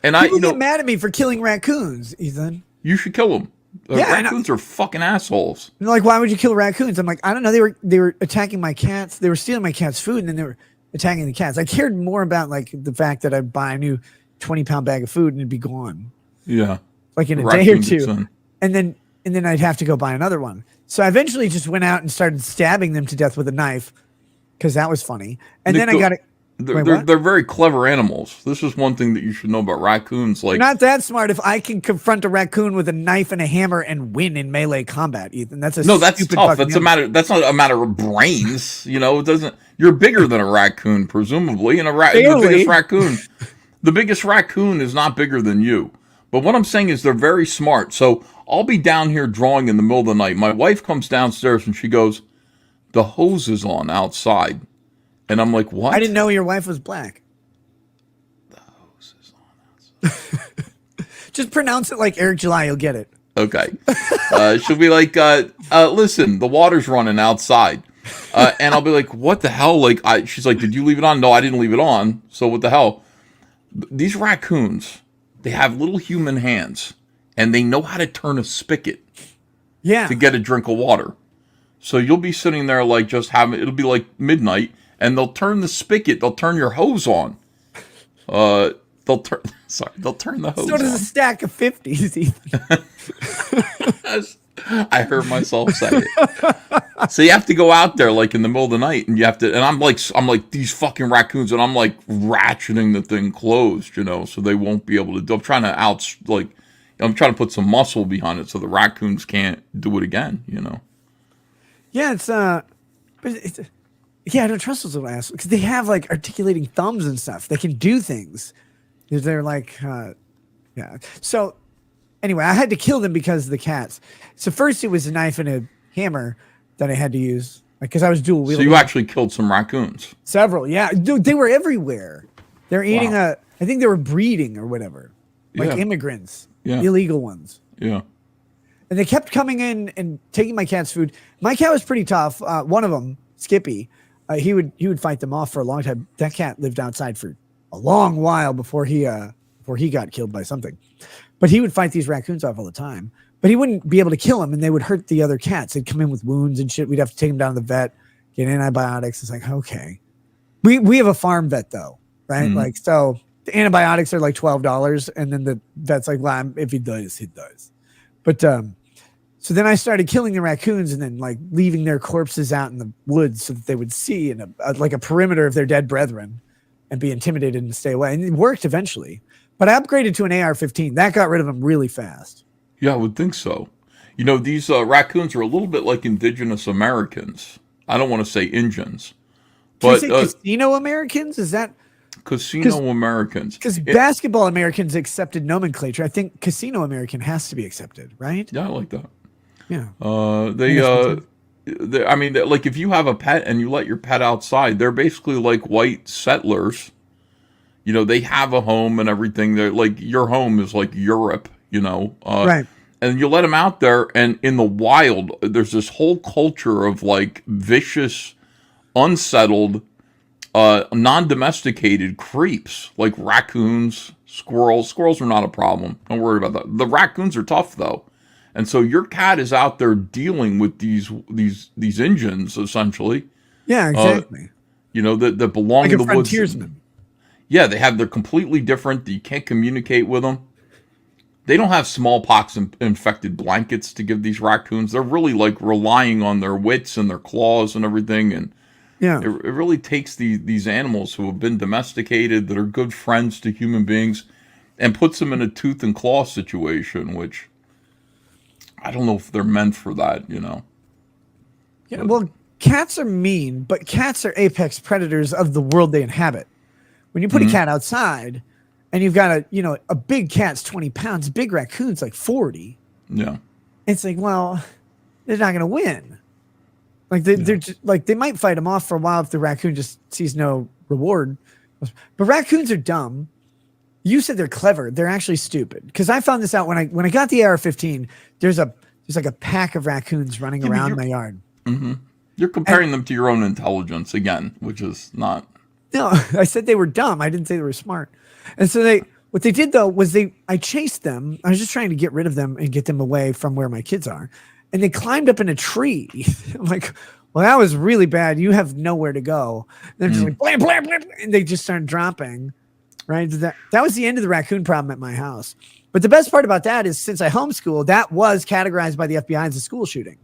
And People get mad at me for killing raccoons, Ethan. you should kill them. Yeah, raccoons are fucking assholes. And like, why would you kill raccoons? I'm like, I don't know. They were attacking my cats. They were stealing my cat's food, and then they were attacking the cats. I cared more about like the fact that I'd buy a new 20-pound bag of food and it'd be gone. Yeah, like in a day or two, and then I'd have to go buy another one. So I eventually just went out and started stabbing them to death with a knife because that was funny. And then I got it. They're very clever animals. This is one thing that you should know about raccoons. Like, not that smart. If I can confront a raccoon with a knife and a hammer and win in melee combat, Ethan, that's that's tough. That's not a matter of brains. You know, it doesn't. You're bigger than a raccoon, presumably, and the biggest raccoon is not bigger than you. But what I'm saying is they're very smart. So I'll be down here drawing in the middle of the night. My wife comes downstairs and she goes, "The hose is on outside." And I'm like, what? I didn't know your wife was black. The hose is on outside. Just pronounce it like Eric July, you'll get it. Okay. She'll be like, listen, the water's running outside. And I'll be like, what the hell? Like, she's like, did you leave it on? No, I didn't leave it on. So what the hell? These raccoons, they have little human hands, and they know how to turn a spigot to get a drink of water. So you'll be sitting there like it'll be like midnight, and they'll turn the spigot, they'll turn your hose on. They'll turn the hose on. So does a stack of 50s, Ethan. I heard myself say it. So you have to go out there like in the middle of the night, and you have to, and I'm like these fucking raccoons, and I'm like ratcheting the thing closed, you know, so they won't be able to. I'm trying to put some muscle behind it so the raccoons can't do it again, you know. Yeah, I don't trust those little assholes because they have like articulating thumbs and stuff. They can do things. They're like, yeah. So anyway, I had to kill them because of the cats. So first it was a knife and a hammer that I had to use because I was dual wielding. So you actually killed some raccoons? Several, yeah. Dude, they were everywhere. They're eating I think they were breeding or whatever, like immigrants, illegal ones. Yeah. And they kept coming in and taking my cat's food. My cat was pretty tough. One of them, Skippy, he would fight them off for a long time. That cat lived outside for a long while before he got killed by something. But he would fight these raccoons off all the time. But he wouldn't be able to kill them, and they would hurt the other cats. They'd come in with wounds and shit. We'd have to take them down to the vet, get antibiotics. It's like, okay. We have a farm vet though, right? Mm-hmm. Like, so the antibiotics are like $12, and then the vet's like, well, if he does, he does. But so then I started killing the raccoons and then like leaving their corpses out in the woods so that they would see in a perimeter of their dead brethren and be intimidated and stay away. And it worked eventually. But I upgraded to an AR-15. That got rid of them really fast. Yeah, I would think so. You know, these raccoons are a little bit like indigenous Americans. I don't want to say Indians. But you say casino Americans? Is that... Casino Americans. Because basketball Americans accepted nomenclature. I think casino American has to be accepted, right? Yeah, I like that. Yeah. I mean, like if you have a pet and you let your pet outside, they're basically like white settlers. You know, they have a home and everything. They're like, your home is like Europe, you know. Right. And you let them out there, and in the wild, there's this whole culture of like vicious, unsettled, non-domesticated creeps like raccoons, squirrels. Squirrels are not a problem. Don't worry about that. The raccoons are tough though, and so your cat is out there dealing with these engines essentially. Yeah, exactly. You know that belong like in the woods. Frontiersman. Yeah, they're completely different. You can't communicate with them. They don't have smallpox infected blankets to give these raccoons. They're really like relying on their wits and their claws and everything, and. Yeah, it really takes these animals who have been domesticated, that are good friends to human beings, and puts them in a tooth and claw situation, which I don't know if they're meant for that, you know. Yeah, well, cats are mean, but cats are apex predators of the world they inhabit. When you put a cat outside, and you've got a big cat's 20 pounds, big raccoon's like 40. Yeah, it's like, well, they're not going to win. Like they're just, like they might fight him off for a while if the raccoon just sees no reward. But raccoons are dumb. You said they're clever. They're actually stupid. Because I found this out when I got the AR-15. There's like a pack of raccoons running around my yard. Mm-hmm. You're comparing them to your own intelligence again, which is not. No, I said they were dumb. I didn't say they were smart. And so What they did though was I chased them. I was just trying to get rid of them and get them away from where my kids are. And they climbed up in a tree. I'm like, well, that was really bad. You have nowhere to go. They're just like, blam, blam, blam, and they just started dropping. Right. That was the end of the raccoon problem at my house. But the best part about that is since I homeschool, that was categorized by the FBI as a school shooting.